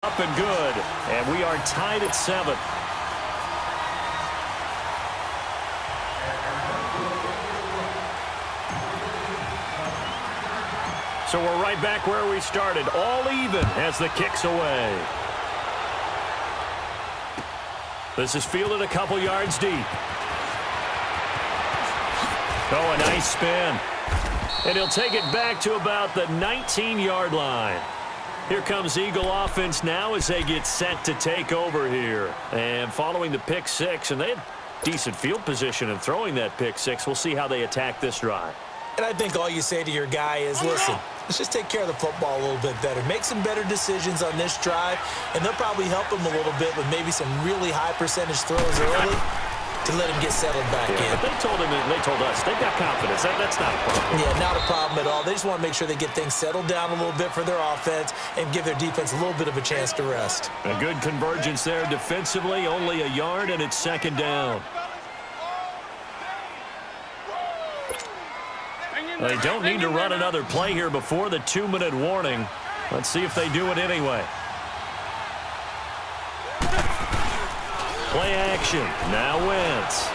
Up and good, and we are tied at 7. So we're right back where we started, all even as the kick's away. This is fielded a couple yards deep. Oh, a nice spin. And he'll take it back to about the 19-yard line. Here comes Eagle offense now as they get set to take over here. And following the pick six, and they had decent field position in throwing that pick six. We'll see how they attack this drive. And I think all you say to your guy is, listen, let's just take care of the football a little bit better. Make some better decisions on this drive, and they'll probably help him a little bit with maybe some really high percentage throws early to let him get settled back in. They told him, and they told us, they've got confidence. That's not a problem. Yeah, not a problem at all. They just want to make sure they get things settled down a little bit for their offense and give their defense a little bit of a chance to rest. A good convergence there defensively, only a yard, and it's second down. They don't need to run another play here before the 2-minute warning. Let's see if they do it anyway. Play action. Now Wentz.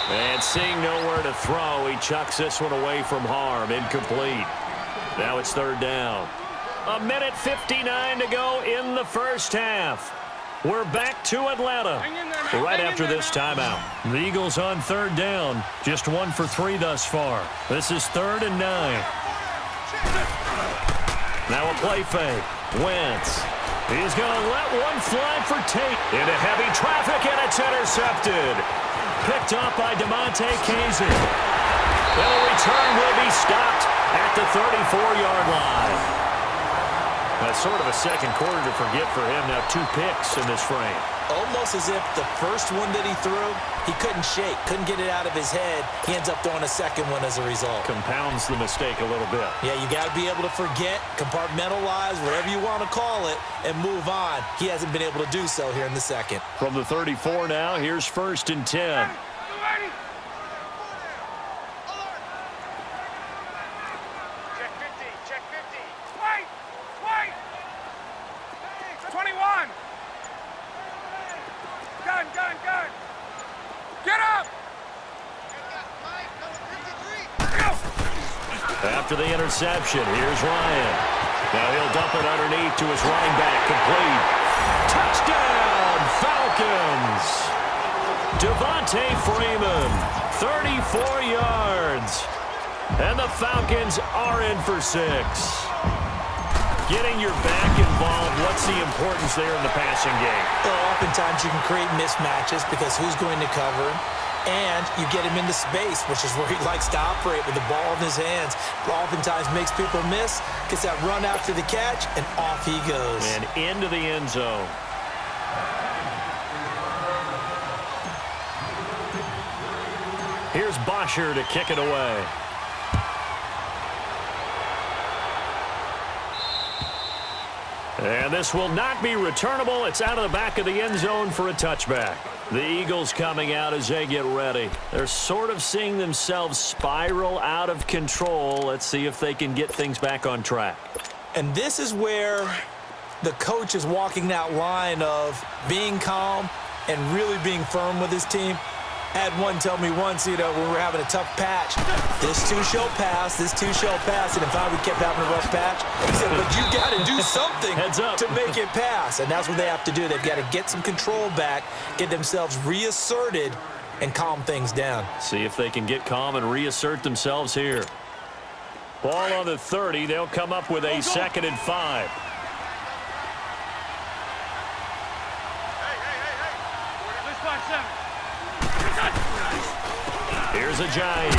And seeing nowhere to throw, he chucks this one away from harm. Incomplete. Now it's third down. 1:59 to go in the first half. We're back to Atlanta right after this timeout. The Eagles on third down. Just 1 for 3 thus far. This is 3rd and 9. Now a play fake. Wentz. He's going to let one fly for Tate. Into heavy traffic, and it's intercepted. Picked up by DeMonte Casey. And the return will be stopped at the 34-yard line. That's sort of a second quarter to forget for him. Now 2 picks in this frame. Almost as if the first one that he threw, he couldn't shake, couldn't get it out of his head. He ends up throwing a second one as a result. Compounds the mistake a little bit. Yeah, you got to be able to forget, compartmentalize, whatever you want to call it, and move on. He hasn't been able to do so here in the second. From the 34 now, here's 1st and 10. After the interception, here's Ryan. Now he'll dump it underneath to his running back. Complete. Touchdown, Falcons. Devontae Freeman, 34 yards. And the Falcons are in for 6. Getting your back involved, what's the importance there in the passing game? Well, oftentimes you can create mismatches because who's going to cover him? And you get him into space, which is where he likes to operate with the ball in his hands. Oftentimes makes people miss, gets that run after the catch, and off he goes. And into the end zone. Here's Bosher to kick it away. And this will not be returnable. It's out of the back of the end zone for a touchback. The Eagles coming out as they get ready. They're sort of seeing themselves spiral out of control. Let's see if they can get things back on track. And this is where the coach is walking that line of being calm and really being firm with his team. I had one tell me once, when we were having a tough patch, this too shall pass, this too shall pass, and if we kept having a rough patch, he said, but you got to do something to make it pass, and that's what they have to do. They've got to get some control back, get themselves reasserted, and calm things down. See if they can get calm and reassert themselves here. Ball on the 30, they'll come up with a 2nd and 5. Here's Ajayi.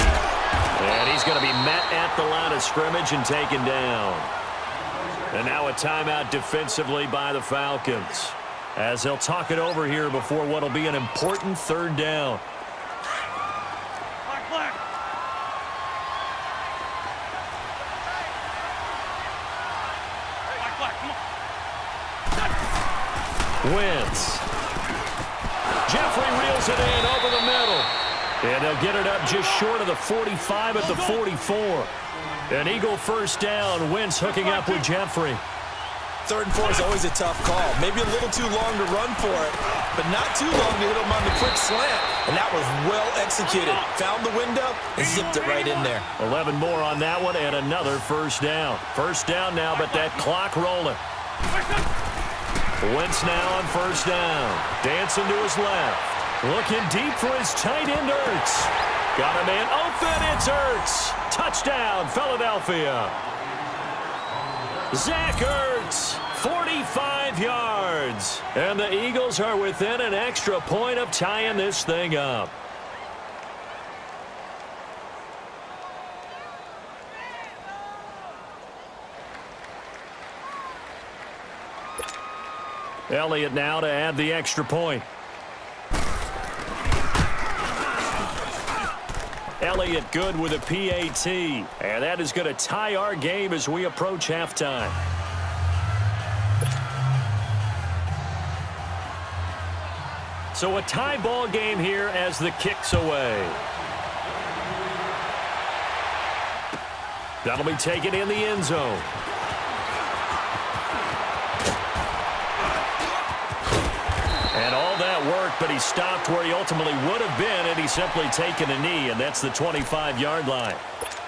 And he's going to be met at the line of scrimmage and taken down. And now a timeout defensively by the Falcons, as they'll talk it over here before what will be an important 3rd down. Wentz. Jeffrey reels it in over the middle. And they'll get it up just short of the 45 at the 44. An Eagle first down. Wentz hooking up with Jeffrey. 3rd and 4 is always a tough call. Maybe a little too long to run for it, but not too long to hit him on the quick slant. And that was well executed. Found the window and zipped it right in there. 11 more on that one and another first down. First down now, but that clock rolling. Wentz now on first down. Dancing to his left. Looking deep for his tight end, Ertz. Got a man open. It's Ertz. Touchdown, Philadelphia. Zach Ertz, 45 yards. And the Eagles are within an extra point of tying this thing up. Elliott now to add the extra point. Elliott good with a PAT. And that is going to tie our game as we approach halftime. So a tie ball game here as the kick's away. That'll be taken in the end zone. And all that work, but he stopped where he ultimately would have been, and he's simply taken a knee, and that's the 25-yard line.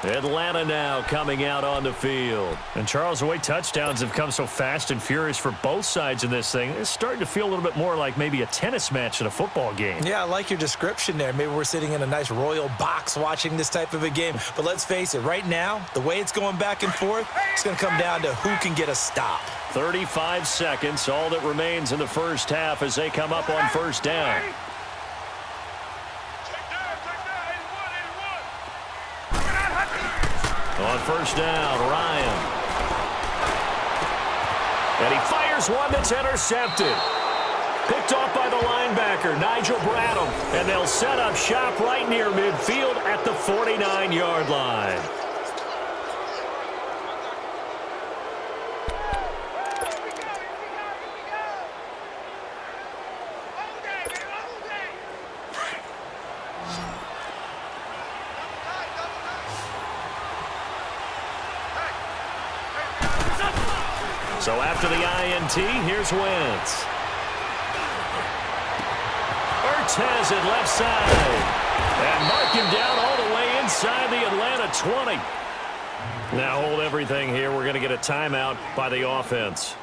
Atlanta now coming out on the field. And, Charles, the way touchdowns have come so fast and furious for both sides in this thing, it's starting to feel a little bit more like maybe a tennis match in a football game. Yeah, I like your description there. Maybe we're sitting in a nice royal box watching this type of a game. But let's face it, right now, the way it's going back and forth, it's going to come down to who can get a stop. 35 seconds, all that remains in the first half as they come up on first down. On first down, Ryan. And he fires one that's intercepted. Picked off by the linebacker, Nigel Bradham. And they'll set up shop right near midfield at the 49-yard line. So after the INT, here's Wentz. Ertz has it left side. And mark him down all the way inside the Atlanta 20. Now hold everything here. We're going to get a timeout by the offense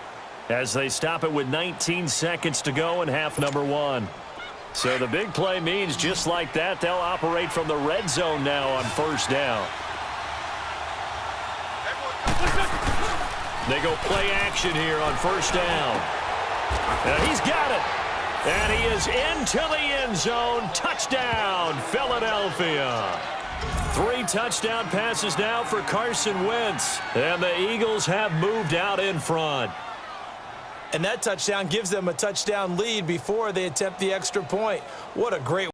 as they stop it with 19 seconds to go in half number 1. So the big play means just like that, they'll operate from the red zone now on first down. They go play action here on first down. And he's got it. And he is into the end zone. Touchdown, Philadelphia. 3 touchdown passes now for Carson Wentz. And the Eagles have moved out in front. And that touchdown gives them a touchdown lead before they attempt the extra point. What a great